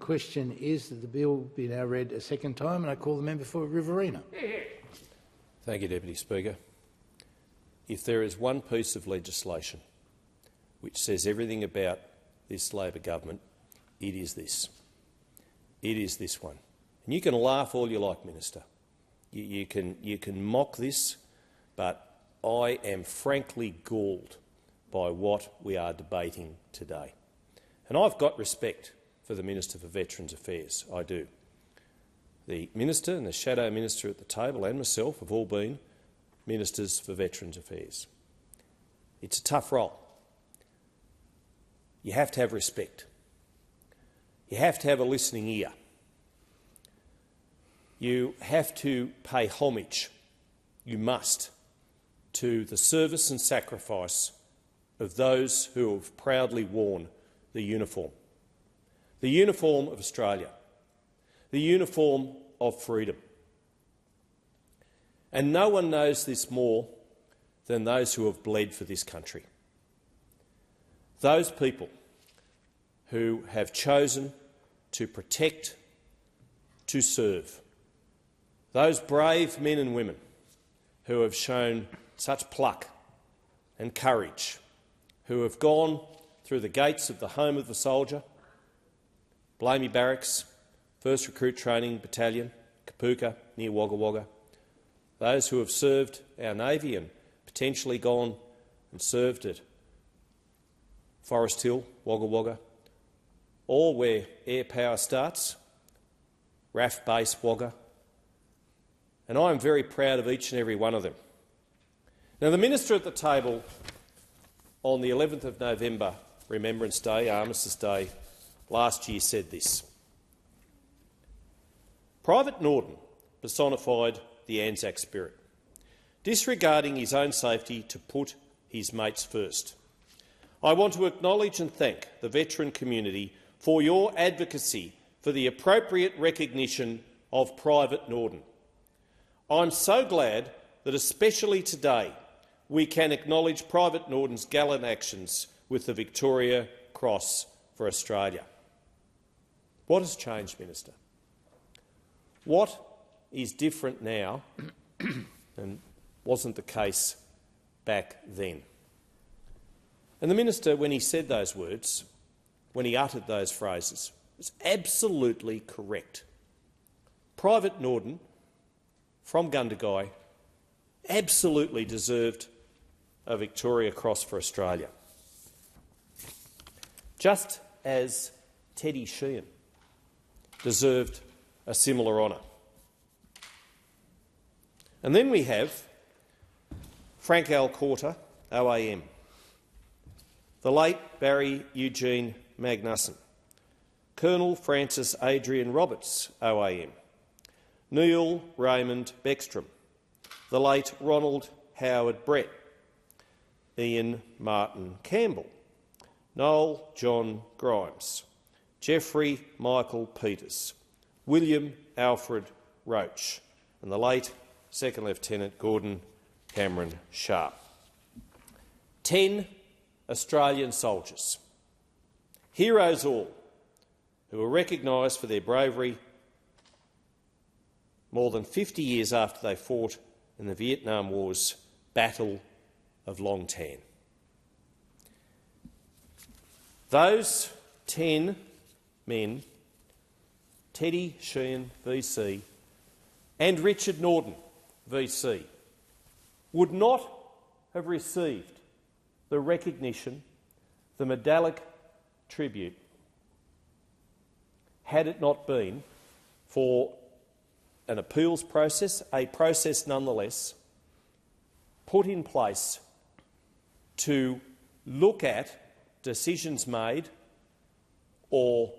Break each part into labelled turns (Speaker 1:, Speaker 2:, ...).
Speaker 1: question is that the bill be now read a second time, and I call the member for Riverina.
Speaker 2: Thank you, Deputy Speaker. If there is one piece of legislation which says everything about this Labor government, it is this. It is this one. And you can laugh all you like, Minister. You can mock this, but I am frankly galled by what we are debating today. And I've got respect for the Minister for Veterans Affairs. I do. The Minister and the Shadow Minister at the table and myself have all been Ministers for Veterans Affairs. It's a tough role. You have to have respect. You have to have a listening ear. You have to pay homage, you must, to the service and sacrifice of those who have proudly worn the uniform of Australia, the uniform of freedom. And no one knows this more than those who have bled for this country. Those people who have chosen to protect, to serve. Those brave men and women who have shown such pluck and courage, who have gone through the gates of the home of the soldier, Blamey Barracks, 1st Recruit Training Battalion, Kapooka, near Wagga Wagga, those who have served our Navy and potentially gone and served at Forest Hill, Wagga Wagga, all where air power starts, RAF Base Wagga, and I am very proud of each and every one of them. Now, the Minister at the table on the 11th of November, Remembrance Day, Armistice Day, last year said this. Private Norton personified the Anzac spirit, disregarding his own safety to put his mates first. I want to acknowledge and thank the veteran community for your advocacy for the appropriate recognition of Private Norton. I'm so glad that, especially today, we can acknowledge Private Norton's gallant actions with the Victoria Cross for Australia. What has changed, Minister? What is different now and wasn't the case back then? And the Minister, when he said those words, when he uttered those phrases, was absolutely correct. Private Norton from Gundagai absolutely deserved a Victoria Cross for Australia, just as Teddy Sheehan deserved a similar honour. And then we have Frank Alcorta, OAM, the late Barry Eugene Magnussen, Colonel Francis Adrian Roberts, OAM, Neil Raymond Beckstrom, the late Ronald Howard Brett, Ian Martin Campbell, Noel John Grimes, Jeffrey Michael Peters, William Alfred Roach, and the late Second Lieutenant Gordon Cameron Sharp. 10 Australian soldiers, heroes all, who were recognised for their bravery more than 50 years after they fought in the Vietnam War's Battle of Long Tan. Those 10 men, Teddy Sheehan VC and Richard Norton VC, would not have received the recognition, the medallic tribute, had it not been for an appeals process, a process nonetheless, put in place to look at decisions made or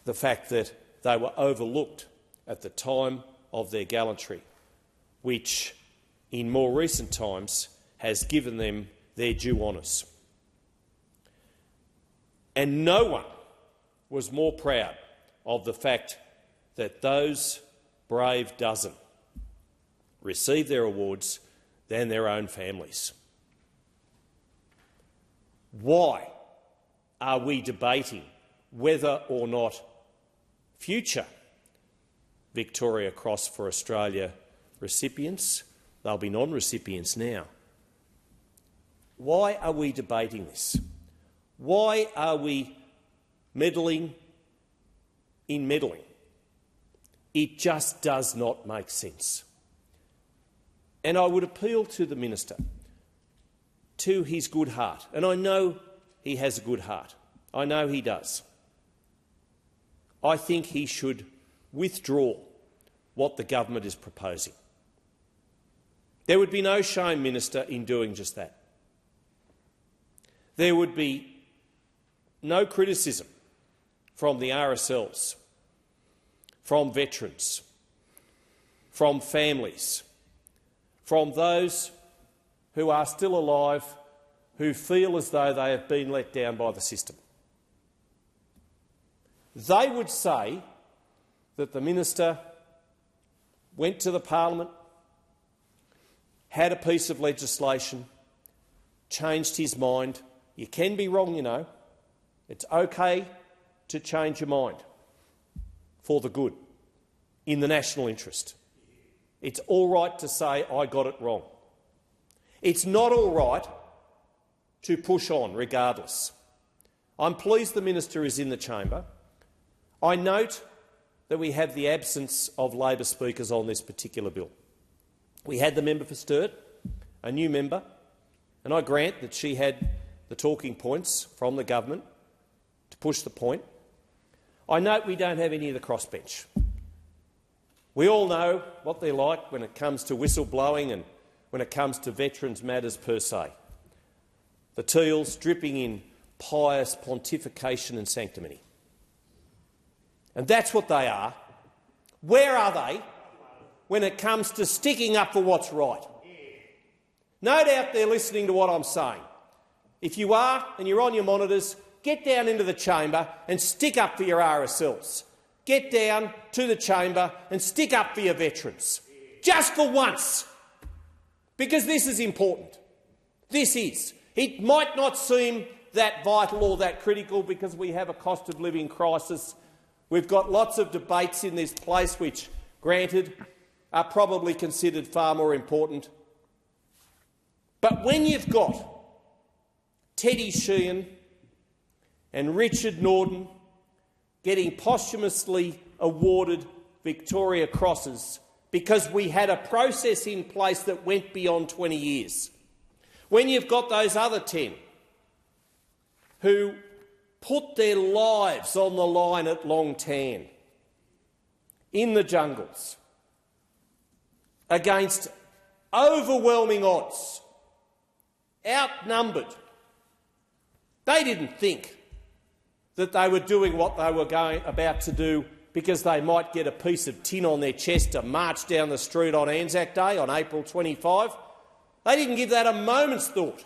Speaker 2: the fact that they were overlooked at the time of their gallantry, which in more recent times has given them their due honours. And no one was more proud of the fact that those brave dozen received their awards than their own families. Why are we debating whether or not future Victoria Cross for Australia recipients, they'll be non-recipients now. Why are we debating this? Why are we meddling in meddling? It just does not make sense. And I would appeal to the minister, to his good heart, and I know he has a good heart. I know he does. I think he should withdraw what the government is proposing. There would be no shame, Minister, in doing just that. There would be no criticism from the RSLs, from veterans, from families, from those who are still alive, who feel as though they have been let down by the system. They would say that the minister went to the parliament, had a piece of legislation, changed his mind. You can be wrong, you know. It's okay to change your mind for the good, in the national interest. It's all right to say, I got it wrong. It's not all right to push on regardless. I'm pleased the minister is in the chamber. I note that we have the absence of Labor speakers on this particular bill. We had the member for Sturt, a new member, and I grant that she had the talking points from the government to push the point. I note we don't have any of the crossbench. We all know what they're like when it comes to whistleblowing and when it comes to veterans matters per se. The Teals dripping in pious pontification and sanctimony. And that's what they are. Where are they when it comes to sticking up for what's right? No doubt they're listening to what I'm saying. If you are and you're on your monitors, get down into the chamber and stick up for your RSLs. Get down to the chamber and stick up for your veterans. Just for once. Because this is important. This is. It might not seem that vital or that critical because we have a cost of living crisis. We've got lots of debates in this place which, granted, are probably considered far more important. But when you've got Teddy Sheehan and Richard Norton getting posthumously awarded Victoria Crosses because we had a process in place that went beyond 20 years, when you've got those other 10 who put their lives on the line at Long Tan, in the jungles, against overwhelming odds, outnumbered. They didn't think that they were doing what they were about to do because they might get a piece of tin on their chest to march down the street on Anzac Day on April 25. They didn't give that a moment's thought.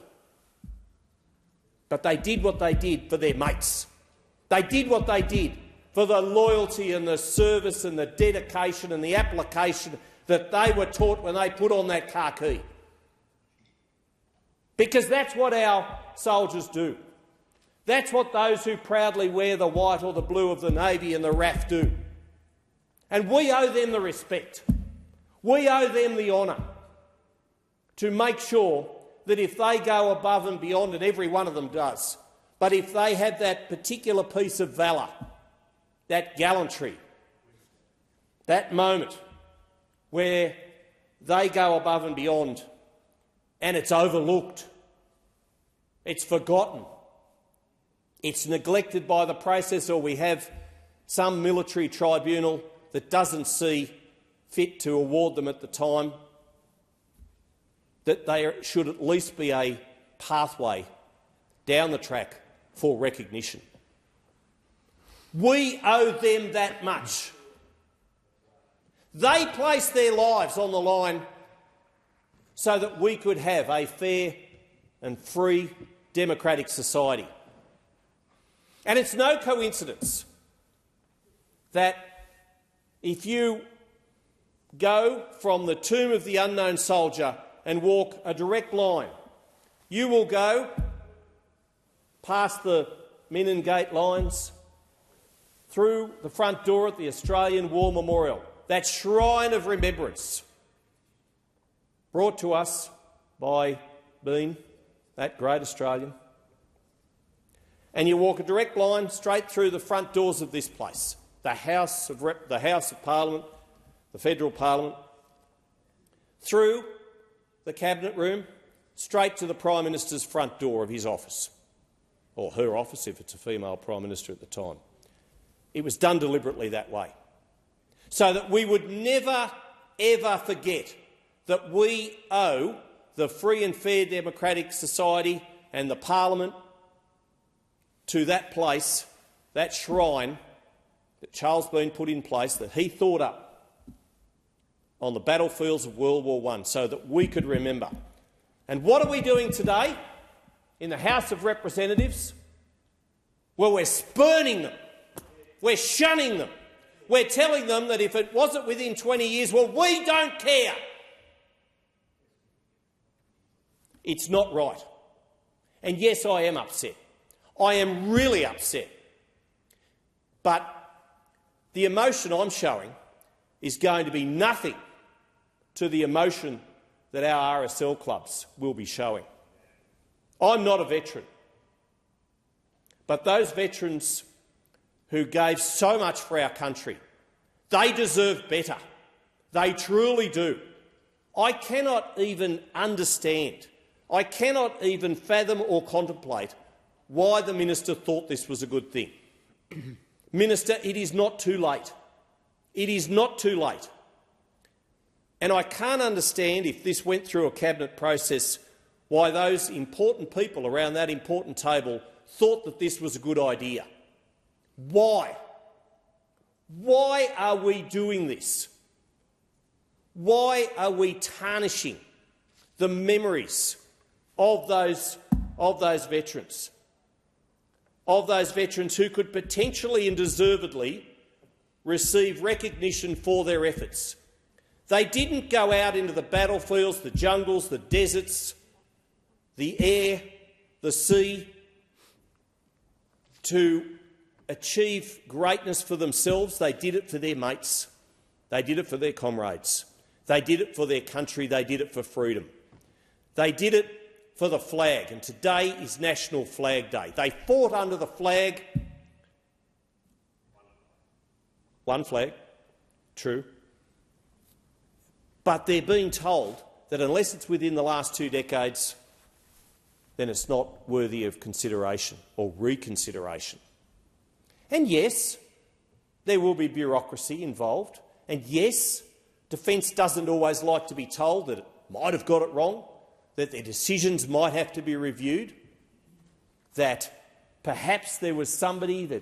Speaker 2: But they did what they did for their mates. They did what they did for the loyalty and the service and the dedication and the application that they were taught when they put on that khaki. Because that's what our soldiers do. That's what those who proudly wear the white or the blue of the Navy and the RAF do. And we owe them the respect. We owe them the honour to make sure that if they go above and beyond, and every one of them does, but if they have that particular piece of valour, that gallantry, that moment where they go above and beyond and it's overlooked, it's forgotten, it's neglected by the process, or we have some military tribunal that doesn't see fit to award them at the time, that there should at least be a pathway down the track for recognition. We owe them that much. They placed their lives on the line so that we could have a fair and free democratic society. And it's no coincidence that if you go from the tomb of the unknown soldier and walk a direct line, you will go past the Menin Gate lines through the front door at the Australian War Memorial, that shrine of remembrance, brought to us by Bean, that great Australian, and you walk a direct line straight through the front doors of this place, the House of Parliament, the Federal Parliament, through the Cabinet room, straight to the Prime Minister's front door of his office, or her office if it's a female Prime Minister at the time. It was done deliberately that way, so that we would never, ever forget that we owe the free and fair democratic society and the Parliament to that place, that shrine that Charles Bean put in place, that he thought up on the battlefields of World War I, so that we could remember. And what are we doing today in the House of Representatives? Well, we're spurning them. We're shunning them. We're telling them that if it wasn't within 20 years, well, we don't care. It's not right. And yes, I am upset. I am really upset. But the emotion I'm showing is going to be nothing to the emotion that our RSL clubs will be showing. I'm not a veteran, but those veterans who gave so much for our country, they deserve better. They truly do. I cannot even understand, I cannot even fathom or contemplate why the minister thought this was a good thing. Minister, it is not too late. It is not too late. And I can't understand, if this went through a cabinet process, why those important people around that important table thought that this was a good idea. Why? Why are we doing this? Why are we tarnishing the memories of those veterans? Of those veterans who could potentially and deservedly receive recognition for their efforts. They didn't go out into the battlefields, the jungles, the deserts, the air, the sea, to achieve greatness for themselves. They did it for their mates. They did it for their comrades. They did it for their country. They did it for freedom. They did it for the flag, and today is National Flag Day. They fought under the flag. One flag, true. But they're being told that unless it's within the last 2 decades, then it's not worthy of consideration or reconsideration. And yes, there will be bureaucracy involved, and yes, Defence doesn't always like to be told that it might have got it wrong, that their decisions might have to be reviewed, that perhaps there was somebody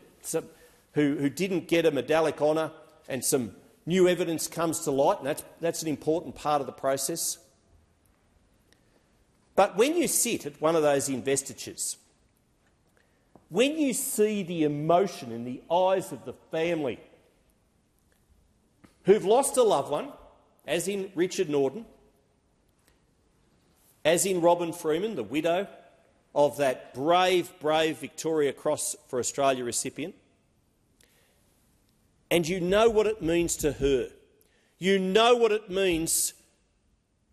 Speaker 2: who didn't get a medallic honour and some new evidence comes to light, and that's an important part of the process. But when you sit at one of those investitures, when you see the emotion in the eyes of the family who've lost a loved one, as in Richard Norden, as in Robin Freeman, the widow of that brave Victoria Cross for Australia recipient, and you know what it means to her. You know what it means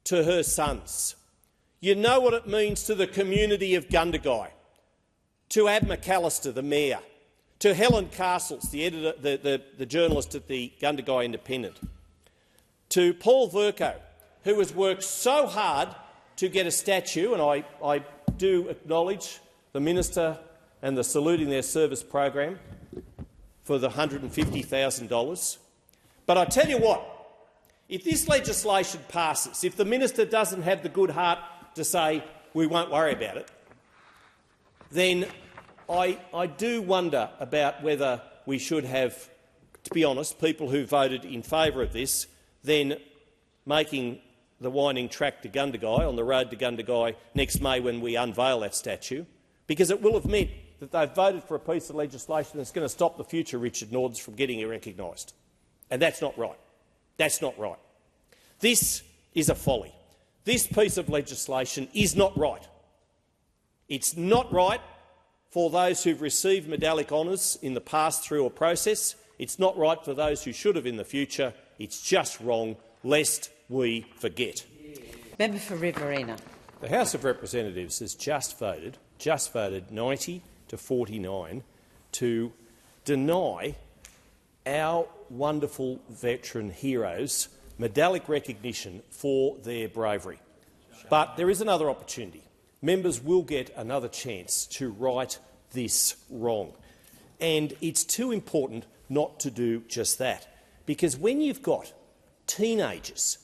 Speaker 2: to her sons. You know what it means to the community of Gundagai, to Ab McAllister, the mayor, to Helen Castles, the editor, the journalist at the Gundagai Independent, to Paul Vercoe, who has worked so hard to get a statue, and I do acknowledge the minister and the Saluting Their Service program for the $150,000. But I tell you what, if this legislation passes, if the minister doesn't have the good heart to say we won't worry about it, then I do wonder about whether we should have, to be honest, people who voted in favour of this then making the winding track to Gundagai, on the road to Gundagai next May when we unveil that statue, because it will have meant that they've voted for a piece of legislation that's going to stop the future Richard Nordens from getting recognised. And that's not right. That's not right. This is a folly. This piece of legislation is not right. It's not right for those who've received medallic honours in the past through a process. It's not right for those who should have in the future. It's just wrong, lest we forget.
Speaker 3: Member for Riverina.
Speaker 2: The House of Representatives has just voted 90 to 49 to deny our wonderful veteran heroes medallic recognition for their bravery. But there is another opportunity. Members will get another chance to right this wrong. And it's too important not to do just that. Because when you've got teenagers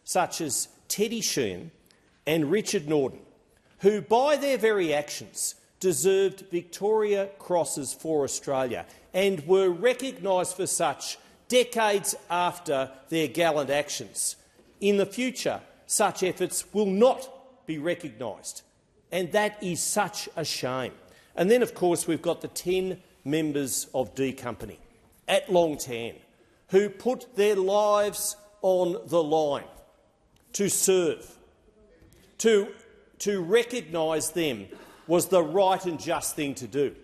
Speaker 2: such as Teddy Sheehan and Richard Norton, who by their very actions deserved Victoria Crosses for Australia and were recognised for such decades after their gallant actions, in the future such efforts will not be recognised, and that is such a shame. And then, of course, we've got the 10 members of D Company at Long Tan who put their lives on the line to serve. To recognise them was the right and just thing to do.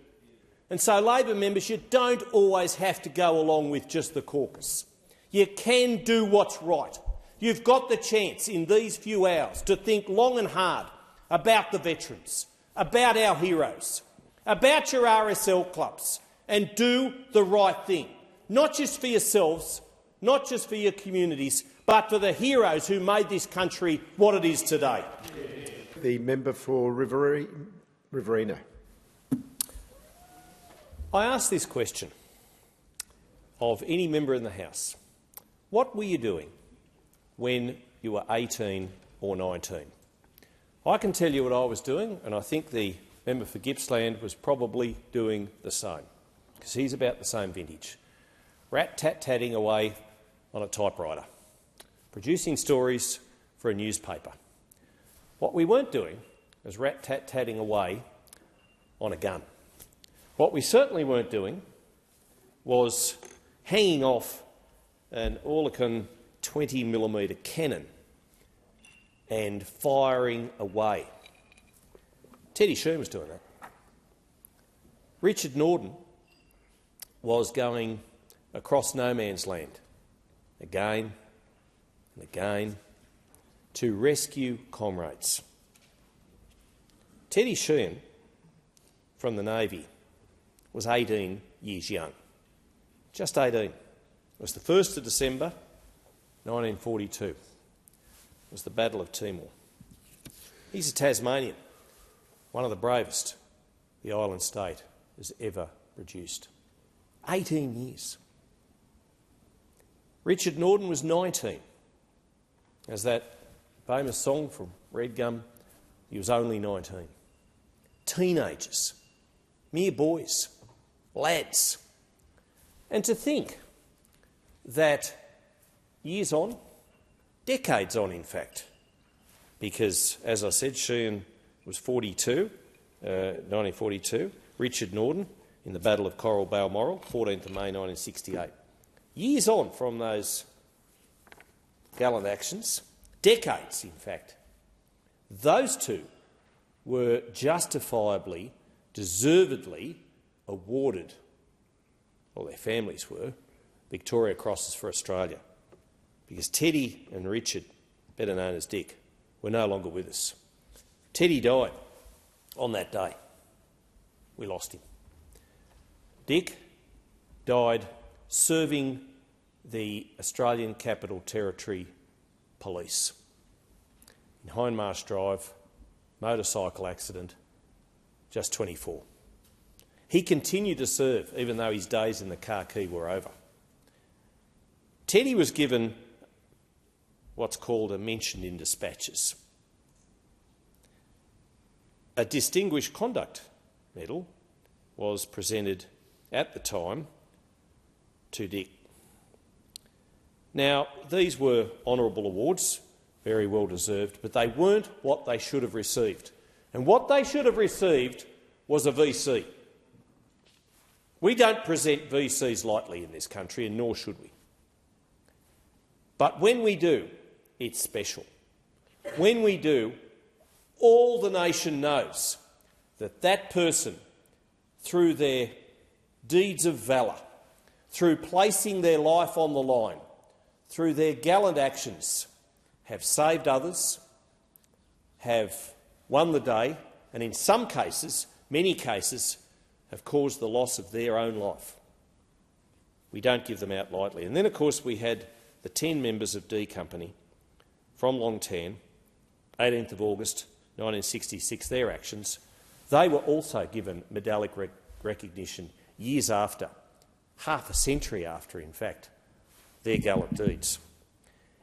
Speaker 2: And so, Labor members, you don't always have to go along with just the caucus. You can do what's right. You've got the chance in these few hours to think long and hard about the veterans, about our heroes, about your RSL clubs, and do the right thing, not just for yourselves, not just for your communities, but for the heroes who made this country what it is today.
Speaker 4: The member for Riverina.
Speaker 2: I ask this question of any member in the House. What were you doing when you were 18 or 19? I can tell you what I was doing, and I think the member for Gippsland was probably doing the same, because he's about the same vintage. Rat-tat-tatting away on a typewriter, producing stories for a newspaper. What we weren't doing was rat-tat-tatting away on a gun. What we certainly weren't doing was hanging off an Oerlikon 20mm cannon and firing away. Teddy Sheehan was doing that. Richard Norton was going across no man's land again and again to rescue comrades. Teddy Sheehan from the Navy was 18 years young, just 18. It was the 1st of December 1942. It was the Battle of Timor. He's a Tasmanian, one of the bravest the island state has ever produced. 18 years. Richard Norton was 19. As that famous song from Red Gum, he was only 19. Teenagers, mere boys, lads. And to think that years on, decades on in fact, because, as I said, Sheehan was 1942, Richard Norton in the Battle of Coral Balmoral, 14th of May 1968. Years on from those gallant actions, decades in fact, those two were justifiably, deservedly awarded, or their families were, Victoria Crosses for Australia, because Teddy and Richard, better known as Dick, were no longer with us. Teddy died on that day. We lost him. Dick died serving the Australian Capital Territory Police in Hindmarsh Drive, motorcycle accident, just 24. He continued to serve even though his days in the khaki were over. Teddy was given what's called a mention in dispatches. A Distinguished Conduct Medal was presented at the time to Dick. Now, these were honourable awards, very well deserved, but they weren't what they should have received. And what they should have received was a VC. We don't present VCs lightly in this country, and nor should we. But when we do, it's special. When we do, all the nation knows that person, through their deeds of valour, through placing their life on the line, through their gallant actions, have saved others, have won the day, and in some cases, many cases, have caused the loss of their own life. We don't give them out lightly. And then, of course, we had the 10 members of D Company from Long Tan, 18th of August 1966, their actions. They were also given medallic recognition years after, half a century after, in fact, their gallant deeds.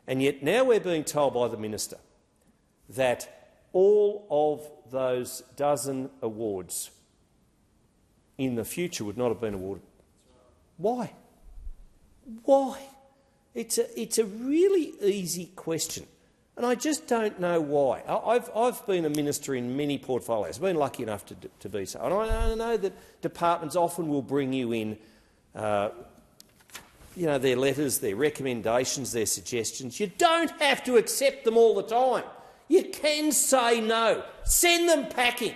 Speaker 2: And yet now we're being told by the Minister that all of those dozen awards in the future would not have been awarded. Why? Why? It's a really easy question, and I just don't know why. I've been a minister in many portfolios. I've been lucky enough to be so. And I know that departments often will bring you in their letters, their recommendations, their suggestions. You don't have to accept them all the time. You can say no. Send them packing.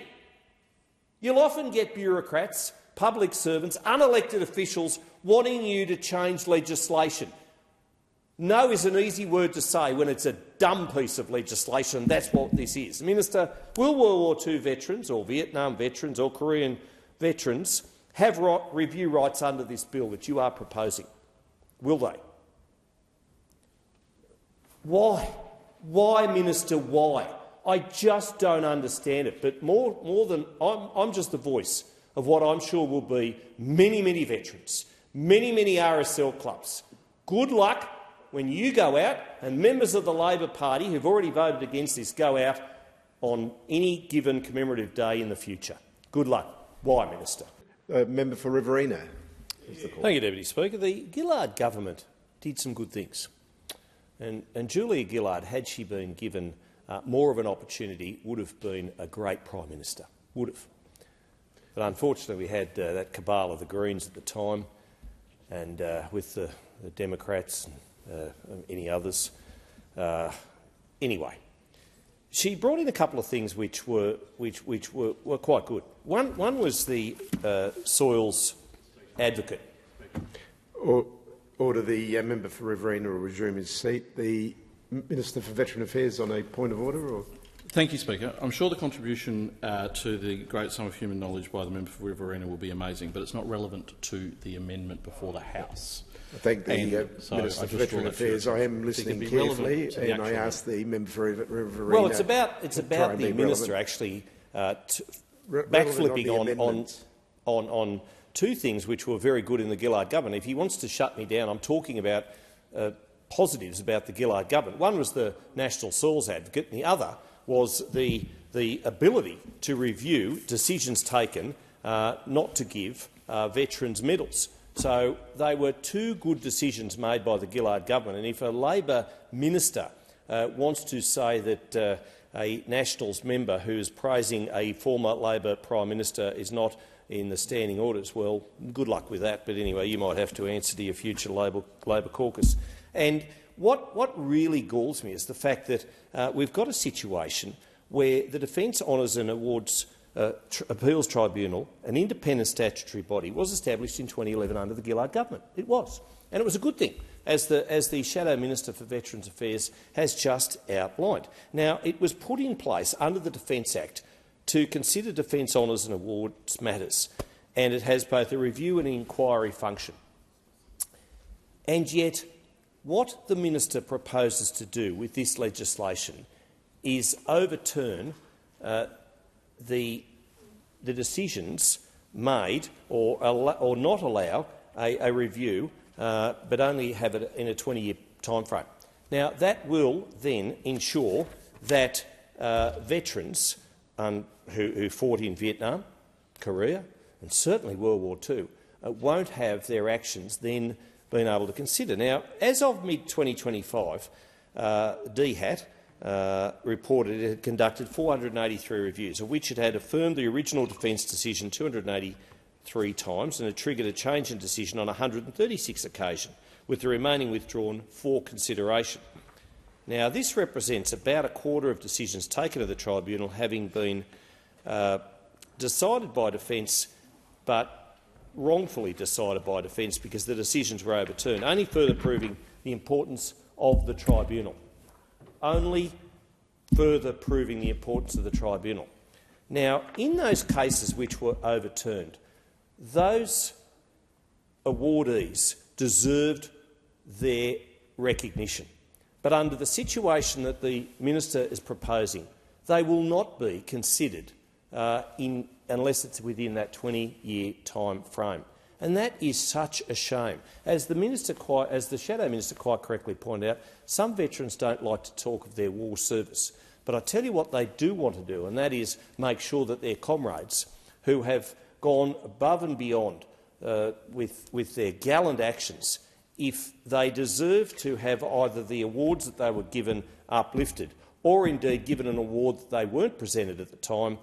Speaker 2: You'll often get bureaucrats, public servants, unelected officials wanting you to change legislation. No is an easy word to say when it's a dumb piece of legislation. That's what this is. Minister, will World War II veterans or Vietnam veterans or Korean veterans have review rights under this bill that you are proposing? Will they? Why? Why, Minister, why? I just don't understand it. But more than I'm just the voice of what I'm sure will be many, many veterans, many, many RSL clubs. Good luck when you go out and members of the Labor Party who've already voted against this go out on any given commemorative day in the future. Good luck. Why, Minister?
Speaker 4: Member for Riverina.
Speaker 2: Thank you, Deputy Speaker. The Gillard government did some good things. And Julia Gillard, had she been given more of an opportunity, would have been a great Prime Minister. Would have. But unfortunately we had that cabal of the Greens at the time, and with the Democrats and any others. Anyway, she brought in a couple of things which were quite good. One was the soils advocate.
Speaker 4: Order the member for Riverina will resume his seat. The Minister for Veteran Affairs on a point of order. Or?
Speaker 5: Thank you, Speaker. I'm sure the contribution to the great sum of human knowledge by the member for Riverina will be amazing, but it's not relevant to the amendment before the House.
Speaker 4: I thank the Minister for Veteran Affairs. I am listening carefully, and I ask the member for Riverina.
Speaker 2: Well, it's about the Minister actually backflipping on two things which were very good in the Gillard government. If he wants to shut me down, I'm talking about positives about the Gillard government. One was the National Soils Advocate, and the other was the ability to review decisions taken not to give veterans medals. So they were two good decisions made by the Gillard government. And if a Labor minister wants to say that a Nationals member who is praising a former Labor Prime Minister is not in the standing orders, well, good luck with that. But anyway, you might have to answer to your future Labor caucus. And what really galls me is the fact that we've got a situation where the Defence Honours and Awards Appeals Tribunal, an independent statutory body, was established in 2011 under the Gillard government. It was. And it was a good thing, as the Shadow Minister for Veterans Affairs has just outlined. Now, it was put in place under the Defence Act to consider Defence Honours and Awards matters, and it has both a review and inquiry function. And yet, what the Minister proposes to do with this legislation is overturn the decisions made or not allow a review, but only have it in a 20-year timeframe. Now, that will then ensure that veterans who fought in Vietnam, Korea and certainly World War II won't have their actions then been able to consider. Now, as of mid-2025, DHAT reported it had conducted 483 reviews, of which it had affirmed the original defence decision 283 times and had triggered a change in decision on 136 occasions, with the remaining withdrawn for consideration. Now, this represents about a quarter of decisions taken of the tribunal having been decided by Defence, but wrongfully decided by Defence because the decisions were overturned, only further proving the importance of the tribunal. Only further proving the importance of the tribunal. Now, in those cases which were overturned, those awardees deserved their recognition. But under the situation that the minister is proposing, they will not be considered unless it's within that 20-year time frame. And that is such a shame. As the Shadow Minister quite correctly pointed out, some veterans don't like to talk of their war service. But I tell you what they do want to do, and that is make sure that their comrades who have gone above and beyond with their gallant actions, if they deserve to have either the awards that they were given uplifted or indeed given an award that they weren't presented at the time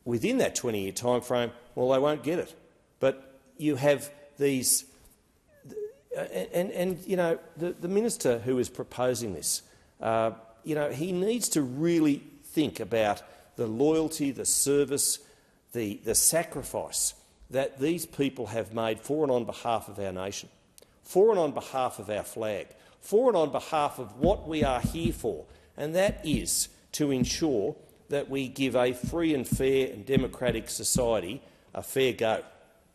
Speaker 2: within that 20-year time frame, well, they won't get it. But you have these, and you know, the minister who is proposing this, you know, he needs to really think about the loyalty, the service, the sacrifice that these people have made for and on behalf of our nation, for and on behalf of our flag, for and on behalf of what we are here for, and that is to ensure that we give a free and fair and democratic society a fair go.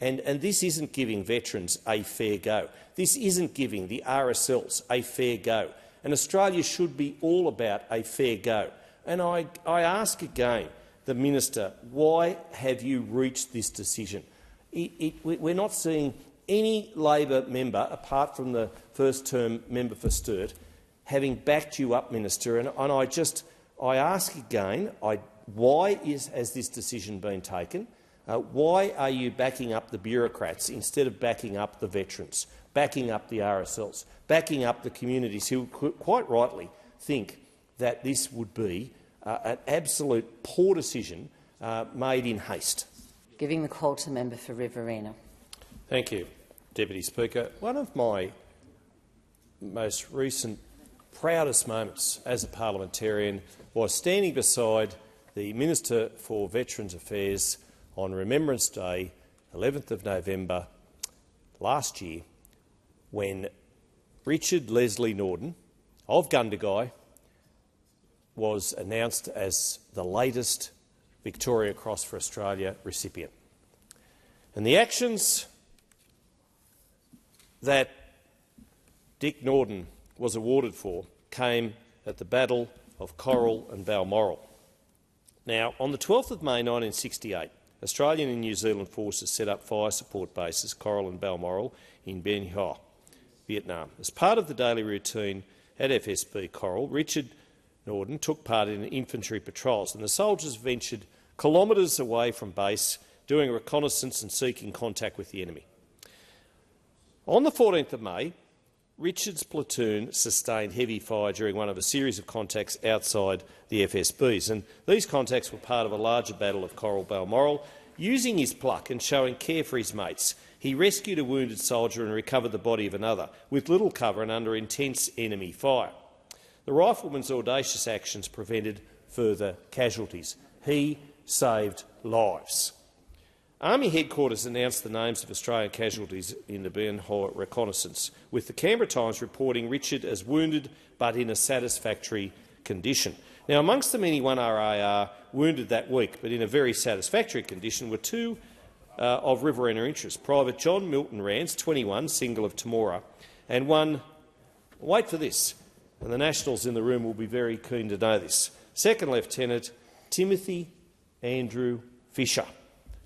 Speaker 2: And this isn't giving veterans a fair go. This isn't giving the RSLs a fair go. And Australia should be all about a fair go. And I ask again the minister, why have you reached this decision? We're not seeing any Labor member, apart from the first-term member for Sturt, having backed you up, Minister. And I ask again, why has this decision been taken? Why are you backing up the bureaucrats instead of backing up the veterans, backing up the RSLs, backing up the communities who quite rightly think that this would be an absolute poor decision made in haste?
Speaker 3: Giving the call to the member for Riverina.
Speaker 2: Thank you, Deputy Speaker. One of my most recent proudest moments as a parliamentarian was standing beside the Minister for Veterans Affairs on Remembrance Day, 11th of November last year, when Richard Leslie Norden of Gundagai was announced as the latest Victoria Cross for Australia recipient. And the actions that Dick Norden was awarded for came at the Battle of Coral and Balmoral. Now, on the 12th of May 1968, Australian and New Zealand forces set up fire support bases, Coral and Balmoral, in Ben Hoa, Vietnam. As part of the daily routine at FSB Coral, Richard Norden took part in infantry patrols, and the soldiers ventured kilometres away from base, doing reconnaissance and seeking contact with the enemy. On the 14th of May, Richard's platoon sustained heavy fire during one of a series of contacts outside the FSBs, and these contacts were part of a larger battle of Coral Balmoral. Using his pluck and showing care for his mates, he rescued a wounded soldier and recovered the body of another, with little cover and under intense enemy fire. The rifleman's audacious actions prevented further casualties. He saved lives. Army headquarters announced the names of Australian casualties in the Ben Hoa reconnaissance, with the Canberra Times reporting Richard as wounded but in a satisfactory condition. Now, amongst the many 1RAR wounded that week, but in a very satisfactory condition, were two of Riverina interest: Private John Milton Rance, 21, single of Temora, and one, wait for this, and the Nationals in the room will be very keen to know this, Second Lieutenant Timothy Andrew Fisher,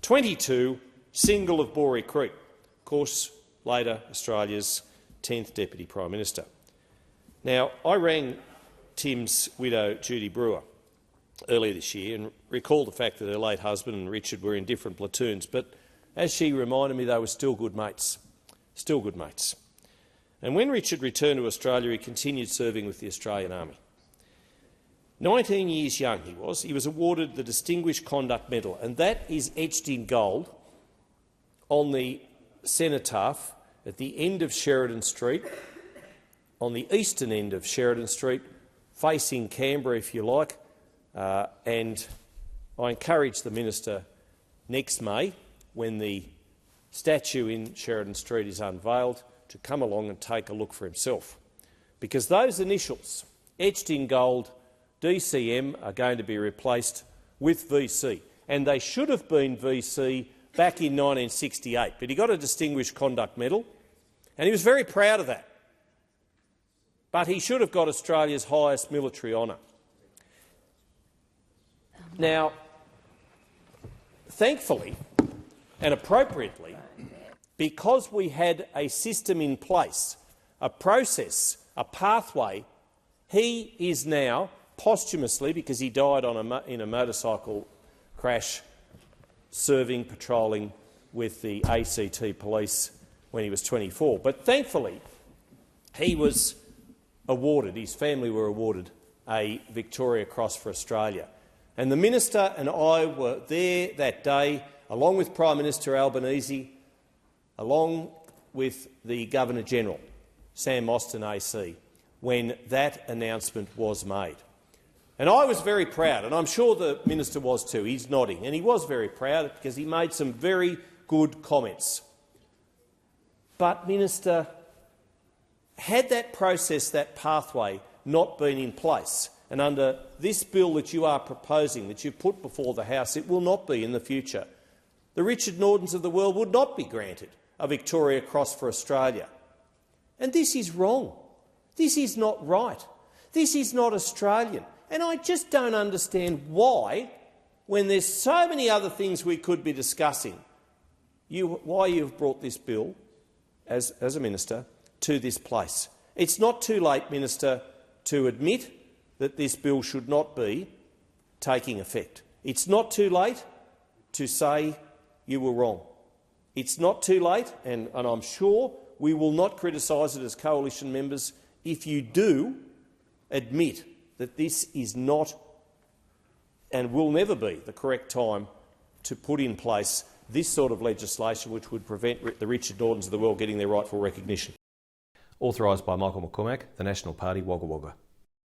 Speaker 2: 22, single of Borey Creek, of course, later Australia's 10th Deputy Prime Minister. Now, I rang Tim's widow, Judy Brewer, earlier this year and recalled the fact that her late husband and Richard were in different platoons, but as she reminded me, they were still good mates. Still good mates. And when Richard returned to Australia, he continued serving with the Australian Army. 19 years young he was awarded the Distinguished Conduct Medal, and that is etched in gold on the cenotaph at the end of Sheridan Street, on the eastern end of Sheridan Street, facing Canberra, if you like, and I encourage the minister next May, when the statue in Sheridan Street is unveiled, to come along and take a look for himself. Because those initials, etched in gold, DCM, are going to be replaced with VC. And they should have been VC back in 1968, but he got a Distinguished Conduct Medal, and he was very proud of that. But he should have got Australia's highest military honour. Now, thankfully and appropriately, because we had a system in place, a process, a pathway, he is now posthumously, because he died in a motorcycle crash patrolling with the ACT police when he was 24. But thankfully, he was awarded, his family were awarded a Victoria Cross for Australia. And the Minister and I were there that day, along with Prime Minister Albanese, along with the Governor-General, Sam Austin AC, when that announcement was made. And I was very proud, and I'm sure the Minister was too. He's nodding, and he was very proud because he made some very good comments. But, Minister, had that process, that pathway, not been in place, and under this bill that you are proposing, that you've put before the House, it will not be in the future, the Richard Nordens of the world would not be granted a Victoria Cross for Australia. And this is wrong. This is not right. This is not Australian. And I just don't understand why, when there's so many other things we could be discussing, why you've brought this bill, as a minister, to this place. It's not too late, Minister, to admit that this bill should not be taking effect. It's not too late to say you were wrong. It's not too late, and I'm sure we will not criticise it as coalition members if you do admit that this is not and will never be the correct time to put in place this sort of legislation which would prevent the Richard Nordens of the world getting their rightful recognition.
Speaker 6: Authorised by Michael McCormack, the National Party, Wagga Wagga.